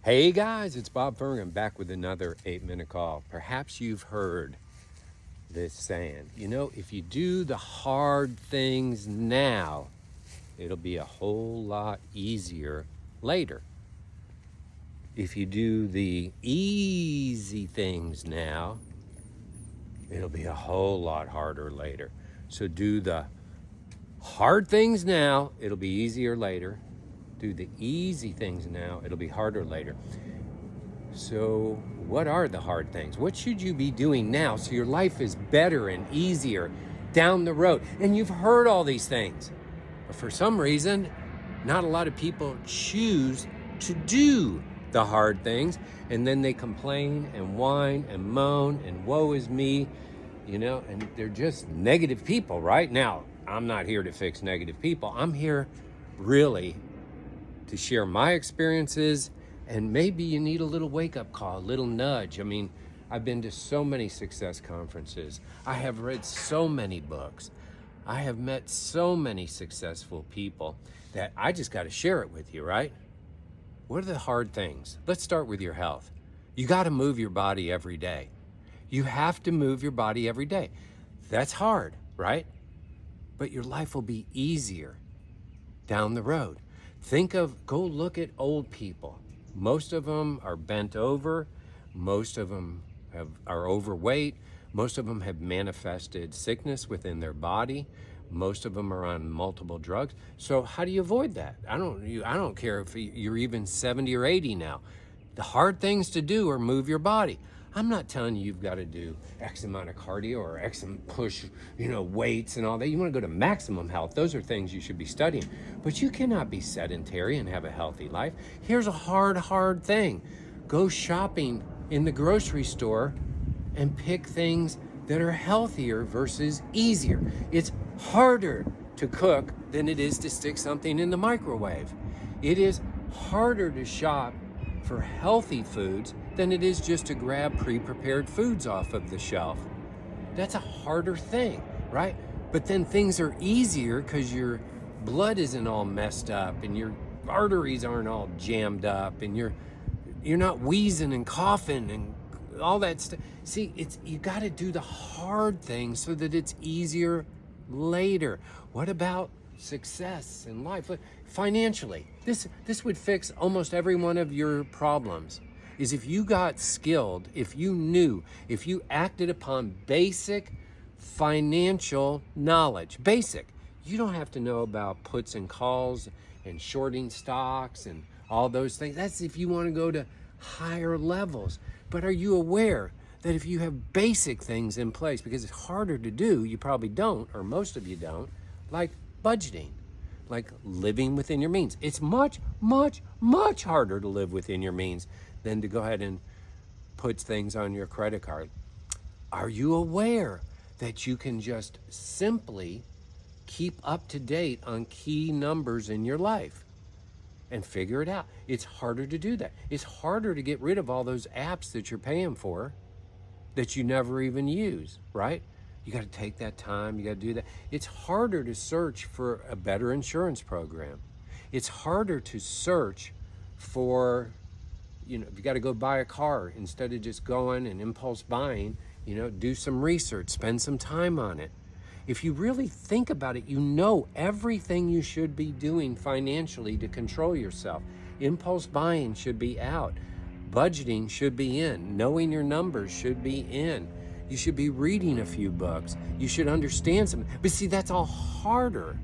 Hey guys, it's Bob Fergan back with another 8-minute call. Perhaps you've heard this saying, if you do the hard things now, it'll be a whole lot easier later. If you do the easy things now, it'll be a whole lot harder later. So do the hard things now, it'll be easier later. Do the easy things now, it'll be harder later. So what are the hard things? What should you be doing now so your life is better and easier down the road? And you've heard all these things, but for some reason, not a lot of people choose to do the hard things, and then they complain and whine and moan and woe is me, and they're just negative people. Right now, I'm not here to fix negative people. I'm here really to share my experiences. And maybe you need a little wake-up call, a little nudge. I mean, I've been to so many success conferences. I have read so many books. I have met so many successful people that I just got to share it with you, right? What are the hard things? Let's start with your health. You got to move your body every day. You have to move your body every day. That's hard, right? But your life will be easier down the road. Go look at old people. Most of them are bent over. Most of them are overweight. Most of them have manifested sickness within their body. Most of them are on multiple drugs. So how do you avoid that? I don't care if you're even 70 or 80 now. The hard things to do are move your body. I'm not telling you you've got to do X amount of cardio or X push, weights and all that. You want to go to maximum health. Those are things you should be studying. But you cannot be sedentary and have a healthy life. Here's a hard thing. Go shopping in the grocery store and pick things that are healthier versus easier. It's harder to cook than it is to stick something in the microwave. It is harder to shop for healthy foods than it is just to grab pre-prepared foods off of the shelf. That's a harder thing, right? But then things are easier because your blood isn't all messed up and your arteries aren't all jammed up and you're not wheezing and coughing and all that stuff. See, you got to do the hard things so that it's easier later. What about success in life? Financially, this would fix almost every one of your problems. Is if you got skilled, if you acted upon basic financial knowledge. Basic. You don't have to know about puts and calls and shorting stocks and all those things. That's if you want to go to higher levels. But are you aware that if you have basic things in place, because it's harder to do, you probably don't, or most of you don't, like budgeting, like living within your means. It's much, much, much harder to live within your means than to go ahead and put things on your credit card. Are you aware that you can just simply keep up to date on key numbers in your life and figure it out? It's harder to do that. It's harder to get rid of all those apps that you're paying for that you never even use, right? You got to take that time. You got to do that. It's harder to search for a better insurance program. It's harder to search for, if you got to go buy a car, instead of just going and impulse buying, do some research, spend some time on it. If you really think about it, everything you should be doing financially to control yourself. Impulse buying should be out. Budgeting should be in. Knowing your numbers should be in. You should be reading a few books. You should understand something. But see, that's all harder.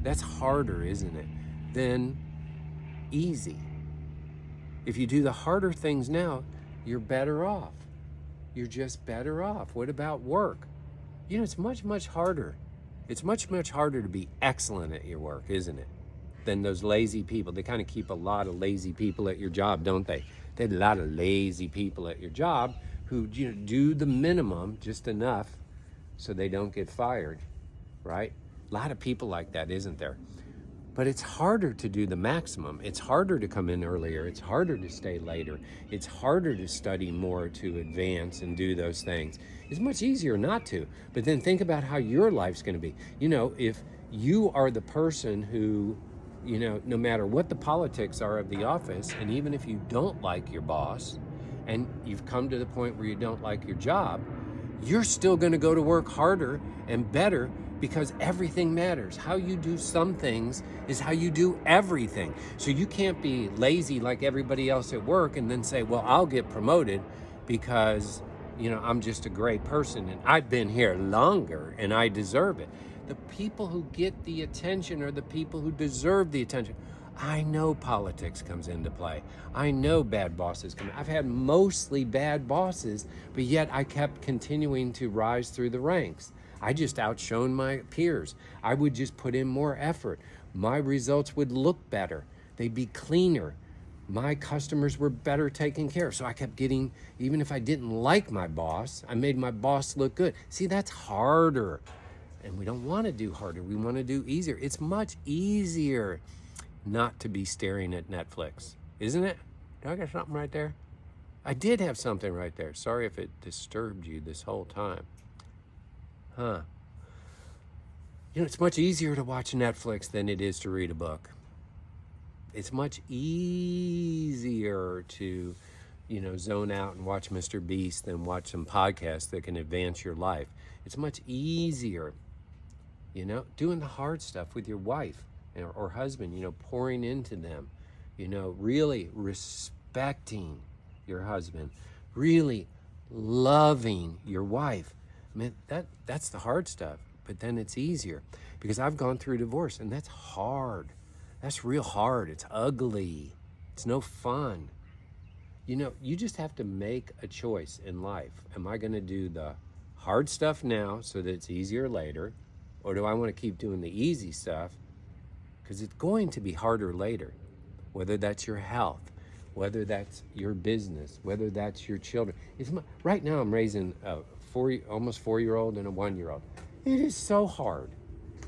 That's harder, isn't it, than easy. If you do the harder things now, you're better off. You're just better off. What about work? It's much, much harder. It's much, much harder to be excellent at your work, isn't it, than those lazy people. They kind of keep a lot of lazy people at your job, don't they? They have a lot of lazy people at your job who do the minimum, just enough so they don't get fired, right? A lot of people like that, isn't there? But it's harder to do the maximum. It's harder to come in earlier. It's harder to stay later. It's harder to study more to advance and do those things. It's much easier not to. But then think about how your life's going to be. If you are the person who no matter what the politics are of the office, and even if you don't like your boss and you've come to the point where you don't like your job, you're still going to go to work harder and better because everything matters. How you do some things is how you do everything. So you can't be lazy like everybody else at work and then say, well, I'll get promoted because, I'm just a great person and I've been here longer and I deserve it. The people who get the attention are the people who deserve the attention. I know politics comes into play. I know bad bosses come. I've had mostly bad bosses, but yet I kept continuing to rise through the ranks. I just outshone my peers. I would just put in more effort. My results would look better. They'd be cleaner. My customers were better taken care of. So I kept getting, even if I didn't like my boss, I made my boss look good. See, that's harder. And we don't want to do harder. We want to do easier. It's much easier not to be staring at Netflix, isn't it? Did I got something right there? I did have something right there. Sorry if it disturbed you this whole time. It's much easier to watch Netflix than it is to read a book. It's much easier to, zone out and watch Mr. Beast than watch some podcasts that can advance your life. It's much easier, doing the hard stuff with your wife or husband, pouring into them, really respecting your husband, really loving your wife. I mean, that's the hard stuff, but then it's easier because I've gone through divorce and that's hard. That's real hard. It's ugly. It's no fun. You just have to make a choice in life. Am I going to do the hard stuff now so that it's easier later? Or do I want to keep doing the easy stuff? Because it's going to be harder later, whether that's your health, whether that's your business, whether that's your children. Right now I'm raising a almost 4-year-old and a 1-year-old. It is so hard.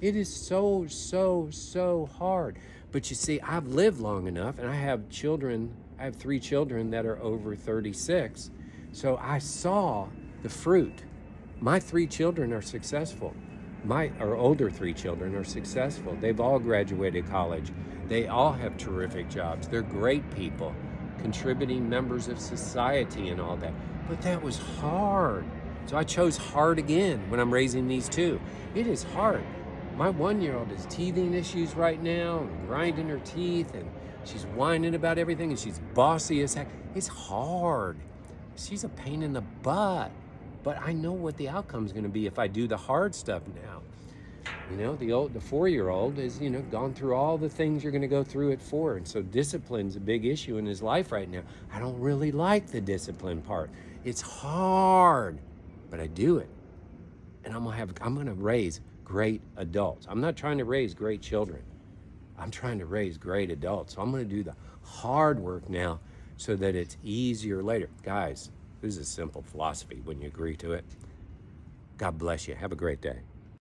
It is so, so, so hard. But you see, I've lived long enough and I have 3 children that are over 36. So I saw the fruit. My 3 children are successful. Our older 3 children are successful. They've all graduated college. They all have terrific jobs. They're great people, contributing members of society and all that. But that was hard. So I chose hard again when I'm raising these 2. It is hard. My 1-year-old has teething issues right now, and grinding her teeth, and she's whining about everything, and she's bossy as heck. It's hard. She's a pain in the butt. But I know what the outcome's going to be if I do the hard stuff now. The 4-year-old has, gone through all the things you're going to go through at 4. And so discipline's a big issue in his life right now. I don't really like the discipline part. It's hard, but I do it. And I'm going to raise great adults. I'm not trying to raise great children. I'm trying to raise great adults. So I'm going to do the hard work now so that it's easier later. Guys, this is a simple philosophy when you agree to it. God bless you. Have a great day.